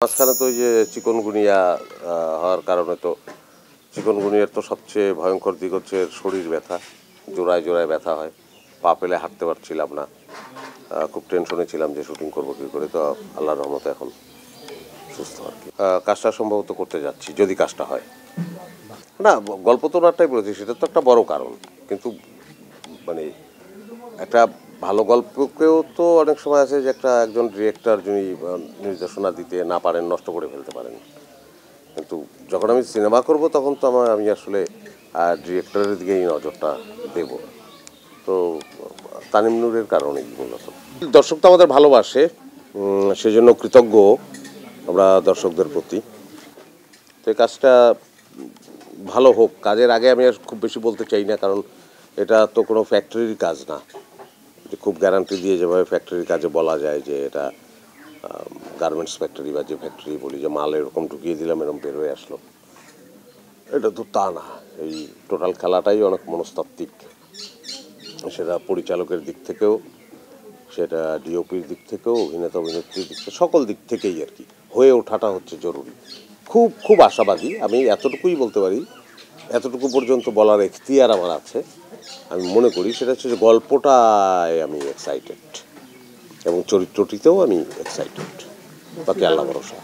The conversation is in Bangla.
মাঝখানে তো ওই যে চিকনগুনিয়া হওয়ার কারণে তো চিকনগুনিয়ার তো সবচেয়ে ভয়ঙ্কর দিক হচ্ছে শরীর ব্যথা, জোড়ায় জোড়ায় ব্যথা হয়, পা পেলে হাঁটতে পারছিলাম না। খুব টেনশনে ছিলাম যে শুটিং করবো কী করে, তো আল্লাহর রহমতে এখন সুস্থ আর কি। কাজটা সম্ভবত করতে যাচ্ছি যদি কাজটা হয়। না, গল্প তো ওনারটাই বলেছি, সেটা তো একটা বড় কারণ, কিন্তু মানে একটা ভালো গল্পকেও তো অনেক সময় আছে যে একজন ডিরেক্টর যিনি নির্দেশনা দিতে না পারেন, নষ্ট করে ফেলতে পারেন। কিন্তু যখন আমি সিনেমা করব তখন তো আমি আসলে ডিরেক্টরের দিকেই নজরটা দেব। তো তানিম নূরের কারণেই মূলত দর্শক তো আমাদের ভালোবাসে, সেজন্য কৃতজ্ঞ আমরা দর্শকদের প্রতি। তো এই কাজটা ভালো হোক। কাজের আগে আমি আর খুব বেশি বলতে চাই না, কারণ এটা তো কোনো ফ্যাক্টরির কাজ না যে খুব গ্যারান্টি দিয়ে যেভাবে ফ্যাক্টরির কাজে বলা যায় যে এটা গার্মেন্টস ফ্যাক্টরি বা যে ফ্যাক্টরি বলি যে মাল এরকম ঢুকিয়ে দিলাম এরকম বের হয়ে আসলো, এটা তো তা না। এই টোটাল খেলাটাই অনেক মনস্তাত্ত্বিক, সেটা পরিচালকের দিক থেকেও, সেটা ডিওপির দিক থেকেও, অভিনেতা অভিনেত্রীর দিক থেকে, সকল দিক থেকেই আর কি হয়ে ওঠাটা হচ্ছে জরুরি। খুব খুব আশাবাদী আমি, এতটুকুই বলতে পারি, এতটুকু পর্যন্ত বলার এখতিয়ার আমার আছে। আমি মনে করি সেটা হচ্ছে যে গল্পটায় আমি এক্সাইটেড এবং চরিত্রটিতেও আমি এক্সাইটেড, বাকি আল্লাহ ভরসা।